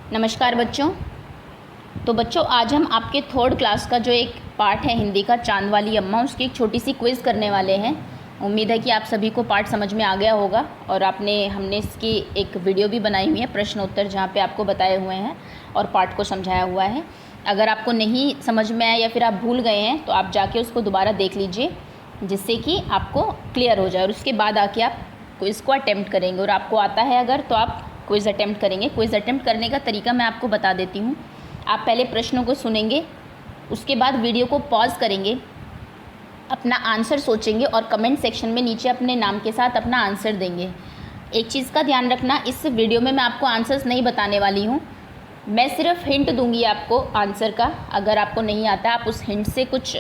नमस्कार बच्चों। तो बच्चों आज हम आपके थर्ड क्लास का जो एक पार्ट है हिंदी का चांद वाली अम्मा, उसकी एक छोटी सी क्विज़ करने वाले हैं। उम्मीद है कि आप सभी को पार्ट समझ में आ गया होगा और हमने इसकी एक वीडियो भी बनाई हुई है प्रश्न उत्तर, जहाँ पे आपको बताए हुए हैं और पार्ट को समझाया हुआ है। अगर आपको नहीं समझ में आया या फिर आप भूल गए हैं तो आप जाके उसको दोबारा देख लीजिए, जिससे कि आपको क्लियर हो जाए और उसके बाद आके आप क्विज़ को अटैम्प्ट करेंगे। और आपको आता है अगर तो आप क्विज़ अटैम्प्ट करेंगे। क्विज़ अटैम्प्ट करने का तरीका मैं आपको बता देती हूँ। आप पहले प्रश्नों को सुनेंगे, उसके बाद वीडियो को पॉज करेंगे, अपना आंसर सोचेंगे और कमेंट सेक्शन में नीचे अपने नाम के साथ अपना आंसर देंगे। एक चीज़ का ध्यान रखना, इस वीडियो में मैं आपको आंसर्स नहीं बताने वाली हूँ, मैं सिर्फ हिंट दूंगी आपको आंसर का। अगर आपको नहीं आता आप उस हिंट से कुछ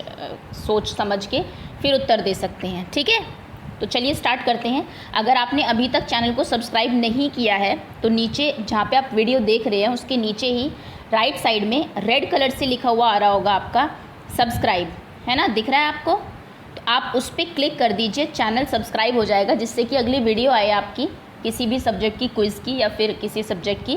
सोच समझ के फिर उत्तर दे सकते हैं, ठीक है। तो चलिए स्टार्ट करते हैं। अगर आपने अभी तक चैनल को सब्सक्राइब नहीं किया है तो नीचे जहाँ पे आप वीडियो देख रहे हैं उसके नीचे ही राइट साइड में रेड कलर से लिखा हुआ आ रहा होगा आपका सब्सक्राइब, है ना, दिख रहा है आपको? तो आप उस पर क्लिक कर दीजिए, चैनल सब्सक्राइब हो जाएगा, जिससे कि अगली वीडियो आए आपकी किसी भी सब्जेक्ट की क्विज़ की या फिर किसी सब्जेक्ट की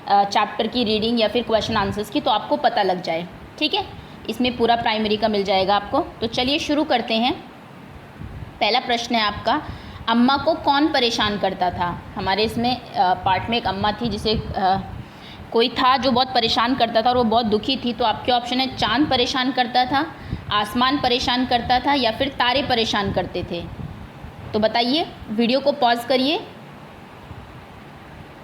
चैप्टर की रीडिंग या फिर क्वेश्चन आंसर्स की, तो आपको पता लग जाए, ठीक है। इसमें पूरा प्राइमरी का मिल जाएगा आपको। तो चलिए शुरू करते हैं। पहला प्रश्न है आपका, अम्मा को कौन परेशान करता था? हमारे इसमें पार्ट में एक अम्मा थी जिसे कोई था जो बहुत परेशान करता था और वो बहुत दुखी थी। तो आपके ऑप्शन है चांद परेशान करता था, आसमान परेशान करता था या फिर तारे परेशान करते थे। तो बताइए, वीडियो को पॉज करिए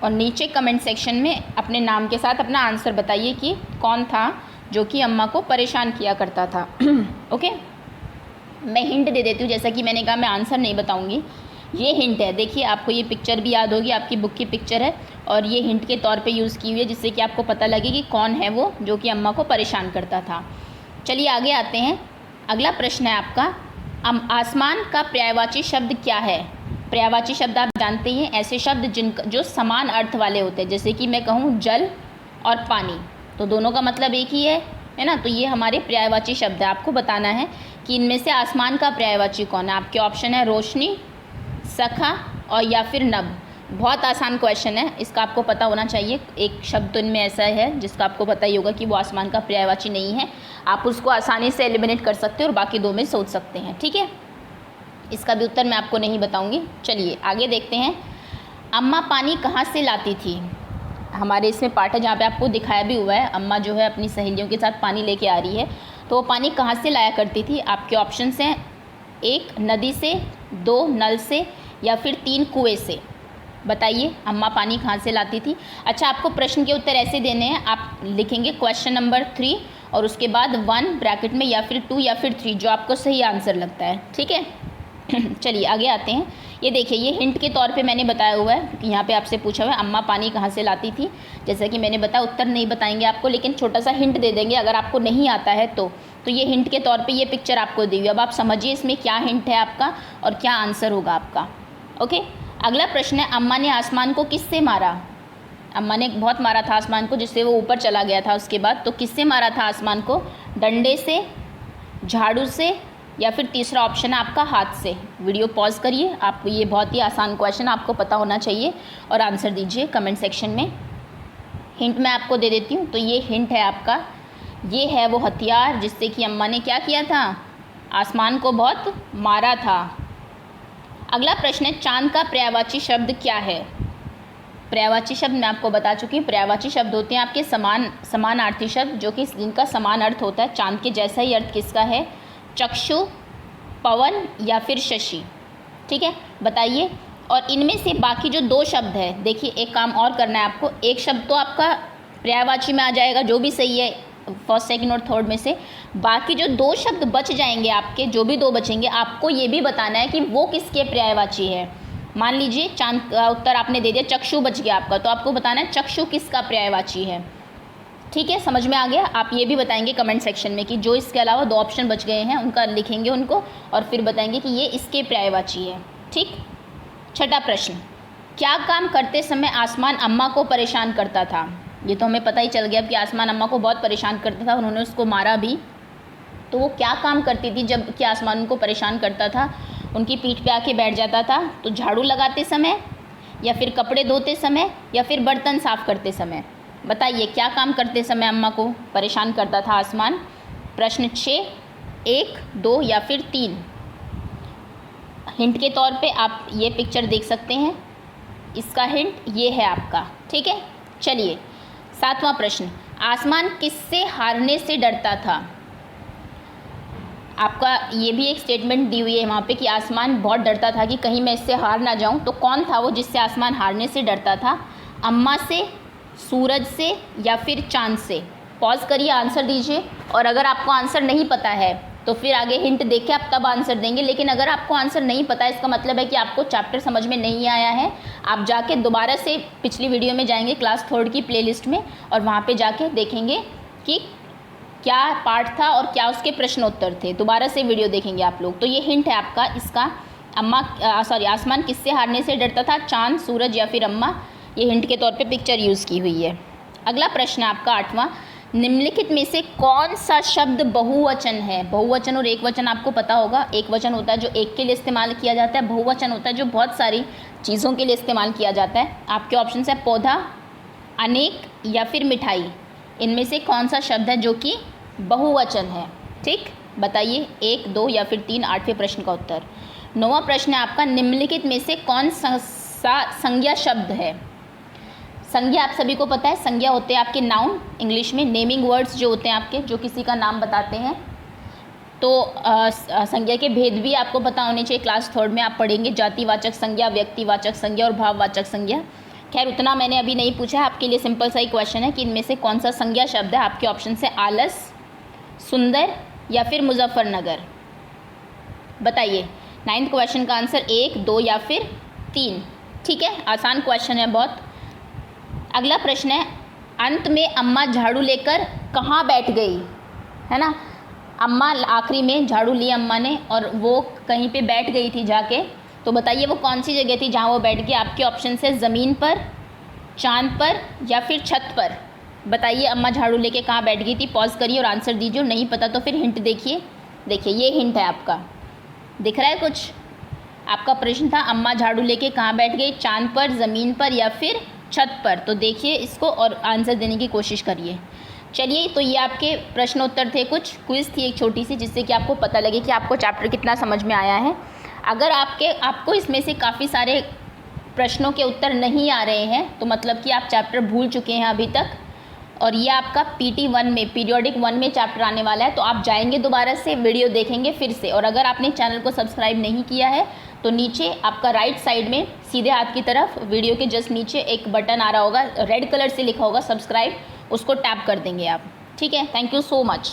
और नीचे कमेंट सेक्शन में अपने नाम के साथ अपना आंसर बताइए कि कौन था जो कि अम्मा को परेशान किया करता था। ओके, मैं हिंट दे देती हूँ। जैसा कि मैंने कहा मैं आंसर नहीं बताऊँगी, ये हिंट है। देखिए आपको ये पिक्चर भी याद होगी, आपकी बुक की पिक्चर है और ये हिंट के तौर पे यूज़ की हुई है, जिससे कि आपको पता लगे कि कौन है वो जो कि अम्मा को परेशान करता था। चलिए आगे आते हैं। अगला प्रश्न है आपका, आसमान का पर्यायवाची शब्द क्या है? पर्यायवाची शब्द आप जानते हैं, ऐसे शब्द जो समान अर्थ वाले होते हैं। जैसे कि मैं कहूँ जल और पानी, तो दोनों का मतलब एक ही है ना। तो ये हमारे पर्यायवाची शब्द है। आपको बताना है कि इनमें से आसमान का पर्यायवाची कौन है। आपके ऑप्शन है रोशनी, सखा और या फिर नभ। बहुत आसान क्वेश्चन है, इसका आपको पता होना चाहिए। एक शब्द तो इनमें ऐसा है जिसका आपको पता ही होगा कि वो आसमान का पर्यायवाची नहीं है। आप उसको आसानी से एलिमिनेट कर सकते हो और बाकी दो में सोच सकते हैं, ठीक है। इसका भी उत्तर मैं आपको नहीं बताऊंगी। चलिए आगे देखते हैं। अम्मा पानी कहाँ से लाती थी? हमारे इसमें पार्ट है जहाँ पे आपको दिखाया भी हुआ है, अम्मा जो है अपनी सहेलियों के साथ पानी लेके आ रही है। तो वो पानी कहाँ से लाया करती थी? आपके ऑप्शंस हैं 1 नदी से, 2 नल से या फिर 3 कुएं से। बताइए अम्मा पानी कहाँ से लाती थी? अच्छा, आपको प्रश्न के उत्तर ऐसे देने हैं, आप लिखेंगे क्वेश्चन नंबर 3 और उसके बाद 1 ब्रैकेट में या फिर 2 या फिर 3, जो आपको सही आंसर लगता है, ठीक है। चलिए आगे आते हैं। ये देखिए, ये हिंट के तौर पे मैंने बताया हुआ है कि यहाँ पे आपसे पूछा हुआ है अम्मा पानी कहाँ से लाती थी। जैसा कि मैंने बताया, उत्तर नहीं बताएंगे आपको, लेकिन छोटा सा हिंट दे देंगे अगर आपको नहीं आता है तो ये हिंट के तौर पे ये पिक्चर आपको दी हुई है। अब आप समझिए इसमें क्या हिंट है आपका और क्या आंसर होगा आपका। ओके, अगला प्रश्न है, अम्मा ने आसमान को किससे मारा? अम्मा ने बहुत मारा था आसमान को, जिससे वो ऊपर चला गया था उसके बाद। तो किससे मारा था आसमान को? डंडे से, झाड़ू से या फिर तीसरा ऑप्शन है आपका हाथ से। वीडियो पॉज करिए, आप ये बहुत ही आसान क्वेश्चन आपको पता होना चाहिए और आंसर दीजिए कमेंट सेक्शन में। हिंट मैं आपको दे देती हूँ। तो ये हिंट है आपका, ये है वो हथियार जिससे कि अम्मा ने क्या किया था? आसमान को बहुत मारा था। अगला प्रश्न है, चांद का पर्यायवाची शब्द क्या है? पर्यायवाची शब्द मैं आपको बता चुकी हूँ। पर्यायवाची शब्द होते हैं आपके समानार्थी शब्द, जो कि जिनका समान अर्थ होता है। चांद के जैसा ही अर्थ किसका है? चक्षु, पवन या फिर शशि, ठीक है। बताइए, और इनमें से बाकी जो 2 शब्द है, देखिए एक काम और करना है आपको। एक शब्द तो आपका पर्यायवाची में आ जाएगा, जो भी सही है फर्स्ट, सेकंड और थर्ड में से। बाकी जो 2 शब्द बच जाएंगे आपके, जो भी 2 बचेंगे, आपको ये भी बताना है कि वो किसके पर्यायवाची है। मान लीजिए चांद का उत्तर आपने दे दिया, चक्षु बच गया आपका, तो आपको बताना है चक्षु किसका पर्यायवाची है, ठीक है। समझ में आ गया? आप ये भी बताएंगे कमेंट सेक्शन में कि जो इसके अलावा 2 ऑप्शन बच गए हैं उनका लिखेंगे उनको और फिर बताएंगे कि ये इसके पर्यायवाची है, ठीक। छठा प्रश्न, क्या काम करते समय आसमान अम्मा को परेशान करता था? ये तो हमें पता ही चल गया कि आसमान अम्मा को बहुत परेशान करता था, उन्होंने उसको मारा भी। तो वो क्या काम करती थी जब कि आसमान उनको परेशान करता था? उनकी पीठ पे आके बैठ जाता था। तो झाड़ू लगाते समय या फिर कपड़े धोते समय या फिर बर्तन साफ़ करते समय? बताइए क्या काम करते समय अम्मा को परेशान करता था आसमान? प्रश्न 6, 1, 2 या फिर 3। हिंट के तौर पे आप ये पिक्चर देख सकते हैं, इसका हिंट ये है आपका, ठीक है। चलिए 7वां प्रश्न, आसमान किससे हारने से डरता था? आपका ये भी एक स्टेटमेंट दी हुई है वहाँ पे कि आसमान बहुत डरता था कि कहीं मैं इससे हार ना जाऊँ। तो कौन था वो जिससे आसमान हारने से डरता था? अम्मा से, सूरज से या फिर चाँद से? पॉज करिए, आंसर दीजिए। और अगर आपको आंसर नहीं पता है तो फिर आगे हिंट देख के आप तब आंसर देंगे। लेकिन अगर आपको आंसर नहीं पता है, इसका मतलब है कि आपको चैप्टर समझ में नहीं आया है। आप जाके दोबारा से पिछली वीडियो में जाएंगे क्लास 3 की प्लेलिस्ट में, और वहाँ पे जाके देखेंगे कि क्या पार्ट था और क्या उसके प्रश्नोत्तर थे। दोबारा से वीडियो देखेंगे आप लोग। तो ये हिंट है आपका इसका, आसमान किससे हारने से डरता था? चाँद, सूरज या फिर अम्मा? ये हिंट के तौर पे पिक्चर यूज़ की हुई है। अगला प्रश्न है आपका 8वां, निम्नलिखित में से कौन सा शब्द बहुवचन है? बहुवचन और एकवचन आपको पता होगा। एकवचन होता है जो एक के लिए इस्तेमाल किया जाता है, बहुवचन होता है जो बहुत सारी चीज़ों के लिए इस्तेमाल किया जाता है। आपके ऑप्शन है पौधा, अनेक या फिर मिठाई। इनमें से कौन सा शब्द है जो कि बहुवचन है? ठीक, बताइए 1, 2 या फिर 3। 8वें प्रश्न का उत्तर। 9वां प्रश्न है आपका, निम्नलिखित में से कौन सा संज्ञा शब्द है? संज्ञा आप सभी को पता है, संज्ञा होते हैं आपके नाउन, इंग्लिश में नेमिंग वर्ड्स जो होते हैं आपके, जो किसी का नाम बताते हैं। तो संज्ञा के भेद भी आपको पता होने चाहिए। क्लास 3 में आप पढ़ेंगे जातिवाचक संज्ञा, व्यक्तिवाचक संज्ञा और भाववाचक संज्ञा। खैर उतना मैंने अभी नहीं पूछा है, आपके लिए सिंपल सा ही क्वेश्चन है कि इनमें से कौन सा संज्ञा शब्द है। आपके ऑप्शन है आलस, सुंदर या फिर मुजफ्फरनगर? बताइए। 9th क्वेश्चन का आंसर 1, 2 या फिर 3। ठीक है, आसान क्वेश्चन है बहुत। अगला प्रश्न है, अंत में अम्मा झाड़ू लेकर कहाँ बैठ गई? है ना, अम्मा आखिरी में झाड़ू ली अम्मा ने और वो कहीं पे बैठ गई थी जाके। तो बताइए वो कौन सी जगह थी जहाँ वो बैठ गई? आपके ऑप्शन है ज़मीन पर, चांद पर या फिर छत पर? बताइए अम्मा झाड़ू लेके कहाँ बैठ गई थी। पॉज करिए और आंसर दीजिए। नहीं पता तो फिर हिंट देखिए। देखिए ये हिंट है आपका, दिख रहा है कुछ? आपका प्रश्न था अम्मा झाड़ू लेके कहाँ बैठ गई, चांद पर, ज़मीन पर या फिर छत पर? तो देखिए इसको और आंसर देने की कोशिश करिए। चलिए, तो ये आपके प्रश्नोत्तर थे, कुछ क्विज़ थी एक छोटी सी, जिससे कि आपको पता लगे कि आपको चैप्टर कितना समझ में आया है। अगर आपको इसमें से काफ़ी सारे प्रश्नों के उत्तर नहीं आ रहे हैं तो मतलब कि आप चैप्टर भूल चुके हैं अभी तक, और ये आपका PT 1 में, पीरियोडिक 1 में चैप्टर आने वाला है। तो आप जाएंगे दोबारा से वीडियो देखेंगे फिर से। और अगर आपने चैनल को सब्सक्राइब नहीं किया है तो नीचे आपका राइट साइड में सीधे हाथ की तरफ वीडियो के जस्ट नीचे एक बटन आ रहा होगा, रेड कलर से लिखा होगा सब्सक्राइब, उसको टैप कर देंगे आप। ठीक है, थैंक यू सो मच।